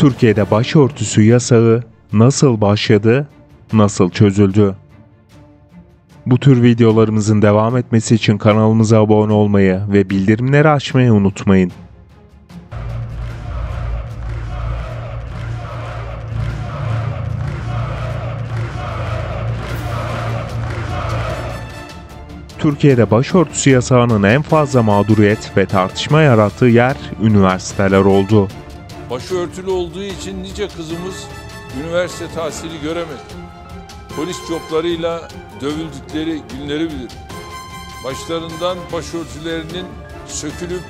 Türkiye'de başörtüsü yasağı nasıl başladı, nasıl çözüldü? Bu tür videolarımızın devam etmesi için kanalımıza abone olmayı ve bildirimleri açmayı unutmayın. Türkiye'de başörtüsü yasağının en fazla mağduriyet ve tartışma yarattığı yer üniversiteler oldu. Başörtülü olduğu için nice kızımız üniversite tahsili göremedi. Polis coplarıyla dövüldükleri günleri bilir. Başlarından başörtülerinin sökülüp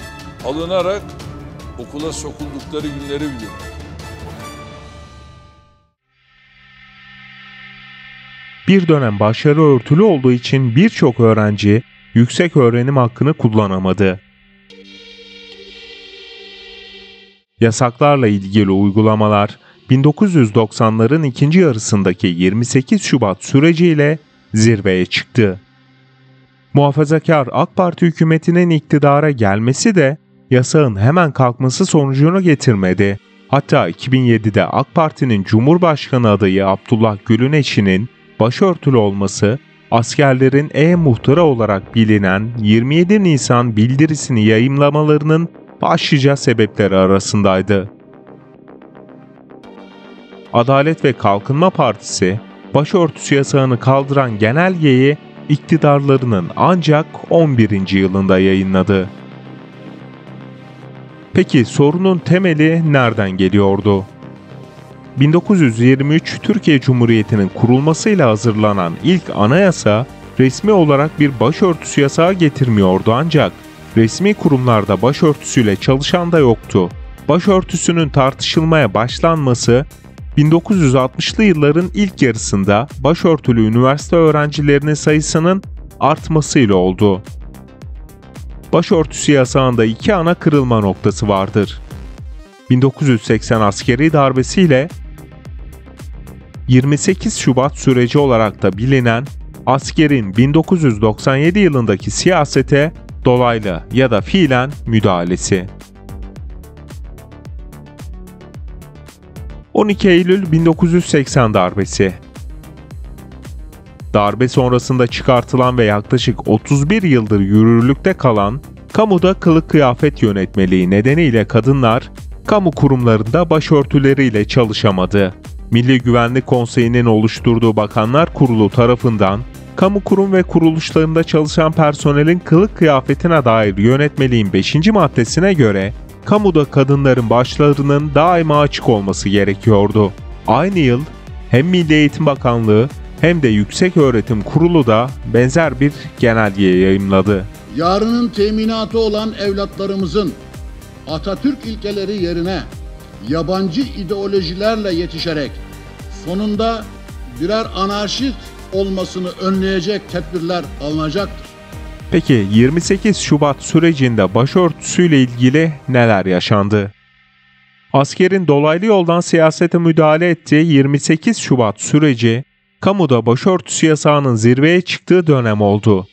alınarak okula sokuldukları günleri bilir. Bir dönem başları örtülü olduğu için birçok öğrenci yüksek öğrenim hakkını kullanamadı. Yasaklarla ilgili uygulamalar 1990'ların ikinci yarısındaki 28 Şubat süreciyle zirveye çıktı. Muhafazakar AK Parti hükümetinin iktidara gelmesi de yasağın hemen kalkması sonucunu getirmedi. Hatta 2007'de AK Parti'nin Cumhurbaşkanı adayı Abdullah Gül'ün eşinin başörtülü olması, askerlerin e-muhtıra olarak bilinen 27 Nisan bildirisini yayımlamalarının başlıca sebepleri arasındaydı. Adalet ve Kalkınma Partisi, başörtüsü yasağını kaldıran genelgeyi iktidarlarının ancak 11. yılında yayınladı. Peki sorunun temeli nereden geliyordu? 1923 Türkiye Cumhuriyeti'nin kurulmasıyla hazırlanan ilk anayasa resmi olarak bir başörtüsü yasağı getirmiyordu ancak resmi kurumlarda başörtüsüyle çalışan da yoktu. Başörtüsünün tartışılmaya başlanması 1960'lı yılların ilk yarısında başörtülü üniversite öğrencilerinin sayısının artmasıyla oldu. Başörtüsü yasağında iki ana kırılma noktası vardır. 1980 askeri darbesiyle 28 Şubat süreci olarak da bilinen askerin 1997 yılındaki siyasete dolaylı ya da fiilen müdahalesi. 12 Eylül 1980 darbesi. Darbe sonrasında çıkartılan ve yaklaşık 31 yıldır yürürlükte kalan kamuda kılık kıyafet yönetmeliği nedeniyle kadınlar kamu kurumlarında başörtüleriyle çalışamadı. Milli Güvenlik Konseyi'nin oluşturduğu Bakanlar Kurulu tarafından kamu kurum ve kuruluşlarında çalışan personelin kılık kıyafetine dair yönetmeliğin 5. maddesine göre kamuda kadınların başlarının daima açık olması gerekiyordu. Aynı yıl hem Milli Eğitim Bakanlığı hem de Yükseköğretim Kurulu da benzer bir genelge yayımladı. Yarının teminatı olan evlatlarımızın Atatürk ilkeleri yerine yabancı ideolojilerle yetişerek sonunda birer anarşist olmasını önleyecek tedbirler alınacaktır. Peki 28 Şubat sürecinde başörtüsüyle ilgili neler yaşandı? Askerin dolaylı yoldan siyasete müdahale ettiği 28 Şubat süreci, kamuda başörtüsü yasağının zirveye çıktığı dönem oldu.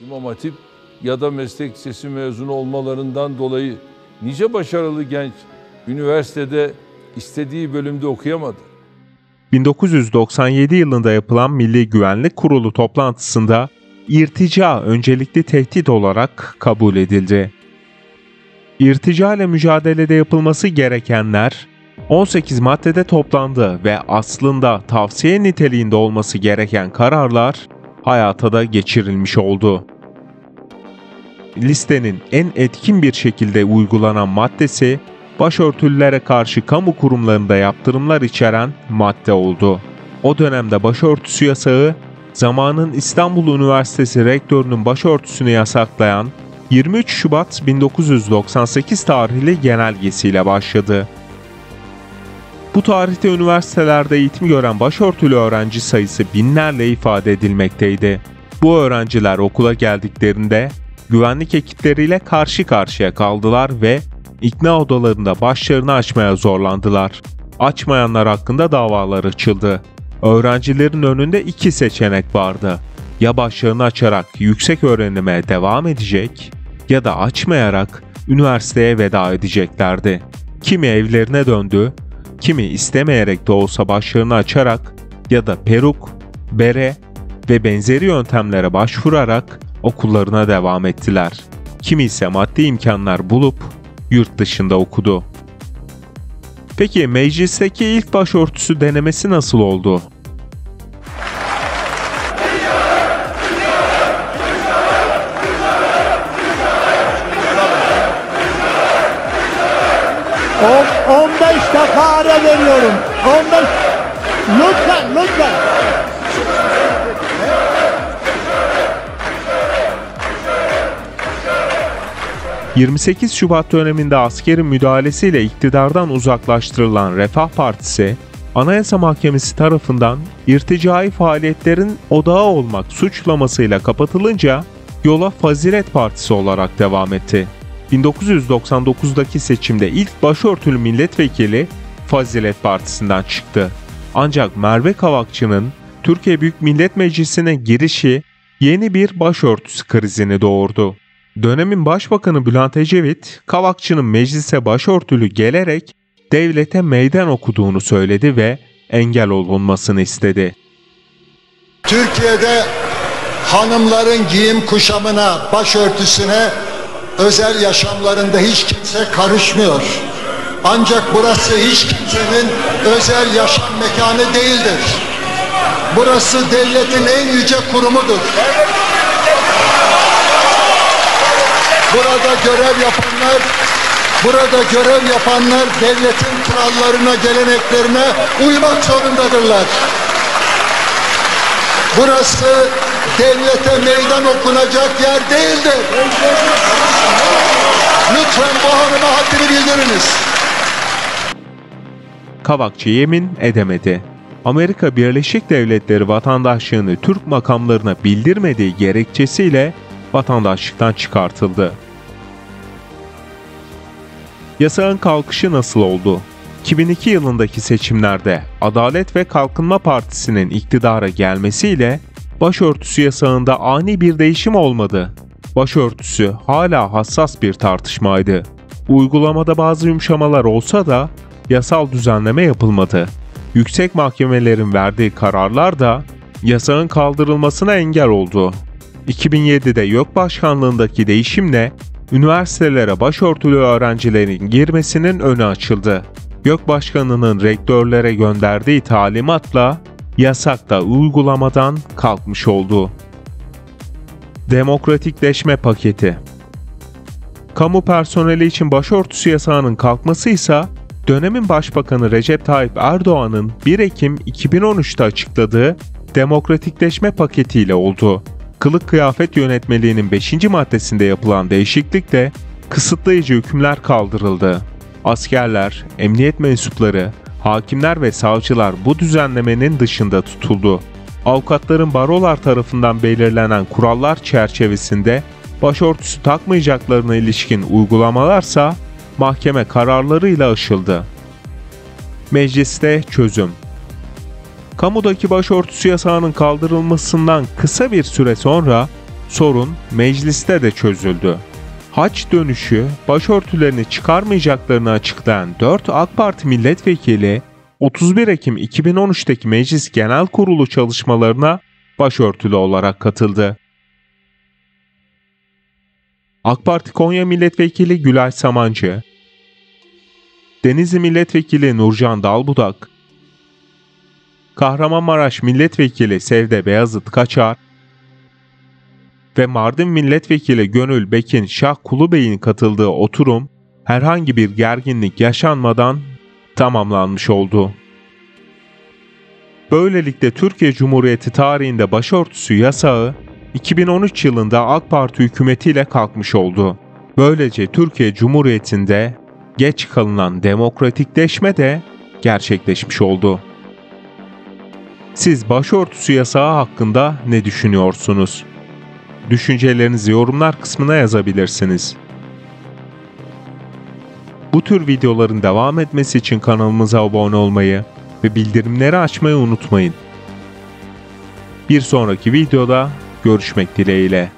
İmam Hatip ya da meslek lisesi mezunu olmalarından dolayı nice başarılı genç üniversitede istediği bölümde okuyamadı. 1997 yılında yapılan Milli Güvenlik Kurulu toplantısında irtica öncelikli tehdit olarak kabul edildi. İrtica ile mücadelede yapılması gerekenler 18 maddede toplandı ve aslında tavsiye niteliğinde olması gereken kararlar hayata da geçirilmiş oldu. Listenin en etkin bir şekilde uygulanan maddesi, başörtülülere karşı kamu kurumlarında yaptırımlar içeren madde oldu. O dönemde başörtüsü yasağı, zamanın İstanbul Üniversitesi rektörünün başörtüsünü yasaklayan 23 Şubat 1998 tarihli genelgesiyle başladı. Bu tarihte üniversitelerde eğitim gören başörtülü öğrenci sayısı binlerle ifade edilmekteydi. Bu öğrenciler okula geldiklerinde güvenlik ekipleriyle karşı karşıya kaldılar ve ikna odalarında başlarını açmaya zorlandılar. Açmayanlar hakkında davalar açıldı. Öğrencilerin önünde iki seçenek vardı. Ya başlarını açarak yüksek öğrenime devam edecek ya da açmayarak üniversiteye veda edeceklerdi. Kimi evlerine döndü, kimi istemeyerek de olsa başlarını açarak ya da peruk, bere ve benzeri yöntemlere başvurarak okullarına devam ettiler. Kimi ise maddi imkanlar bulup yurt dışında okudu. Peki meclisteki ilk başörtüsü denemesi nasıl oldu? O 15 dakika ara veriyorum. 15. Lütfen. 28 Şubat döneminde askerin müdahalesiyle iktidardan uzaklaştırılan Refah Partisi, Anayasa Mahkemesi tarafından irticai faaliyetlerin odağı olmak suçlamasıyla kapatılınca yola Fazilet Partisi olarak devam etti. 1999'daki seçimde ilk başörtülü milletvekili Fazilet Partisi'nden çıktı. Ancak Merve Kavakçı'nın Türkiye Büyük Millet Meclisi'ne girişi yeni bir başörtüsü krizini doğurdu. Dönemin Başbakanı Bülent Ecevit, Kavakçı'nın meclise başörtülü gelerek devlete meydan okuduğunu söyledi ve engel olunmasını istedi. Türkiye'de hanımların giyim kuşamına, başörtüsüne, özel yaşamlarında hiç kimse karışmıyor. Ancak burası hiç kimsenin özel yaşam mekanı değildir. Burası devletin en yüce kurumudur. Burada görev yapanlar devletin kurallarına, geleneklerine uymak zorundadırlar. Burası devlete meydan okunacak yer değildir. Lütfen bu hanıma haddini bildiriniz. Kavakçı yemin edemedi. Amerika Birleşik Devletleri vatandaşlığını Türk makamlarına bildirmediği gerekçesiyle vatandaşlıktan çıkartıldı. Yasağın kalkışı nasıl oldu? 2002 yılındaki seçimlerde Adalet ve Kalkınma Partisi'nin iktidara gelmesiyle başörtüsü yasağında ani bir değişim olmadı. Başörtüsü hala hassas bir tartışmaydı. Uygulamada bazı yumuşamalar olsa da yasal düzenleme yapılmadı. Yüksek mahkemelerin verdiği kararlar da yasağın kaldırılmasına engel oldu. 2007'de YÖK Başkanlığındaki değişimle üniversitelere başörtülü öğrencilerin girmesinin önü açıldı. YÖK Başkanı'nın rektörlere gönderdiği talimatla yasak da uygulamadan kalkmış oldu. Demokratikleşme paketi. Kamu personeli için başörtüsü yasağının kalkması ise dönemin Başbakanı Recep Tayyip Erdoğan'ın 1 Ekim 2013'te açıkladığı demokratikleşme paketiyle oldu. Kılık kıyafet yönetmeliğinin 5. maddesinde yapılan değişiklikle kısıtlayıcı hükümler kaldırıldı. Askerler, emniyet mensupları, hakimler ve savcılar bu düzenlemenin dışında tutuldu. Avukatların barolar tarafından belirlenen kurallar çerçevesinde başörtüsü takmayacaklarına ilişkin uygulamalarsa mahkeme kararlarıyla aşıldı. Mecliste çözüm. Kamudaki başörtüsü yasağının kaldırılmasından kısa bir süre sonra sorun mecliste de çözüldü. Haç dönüşü başörtülerini çıkarmayacaklarını açıklayan 4 AK Parti milletvekili 31 Ekim 2013'teki Meclis Genel Kurulu çalışmalarına başörtülü olarak katıldı. AK Parti Konya Milletvekili Gülay Samancı, Denizli Milletvekili Nurcan Dalbudak, Kahramanmaraş Milletvekili Sevde Beyazıt Kaçar ve Mardin Milletvekili Gönül Bekin Şah Kulubey'in katıldığı oturum herhangi bir gerginlik yaşanmadan tamamlanmış oldu. Böylelikle Türkiye Cumhuriyeti tarihinde başörtüsü yasağı 2013 yılında AK Parti hükümetiyle kalkmış oldu. Böylece Türkiye Cumhuriyeti'nde geç kalınan demokratikleşme de gerçekleşmiş oldu. Siz başörtüsü yasağı hakkında ne düşünüyorsunuz? Düşüncelerinizi yorumlar kısmına yazabilirsiniz. Bu tür videoların devam etmesi için kanalımıza abone olmayı ve bildirimleri açmayı unutmayın. Bir sonraki videoda görüşmek dileğiyle.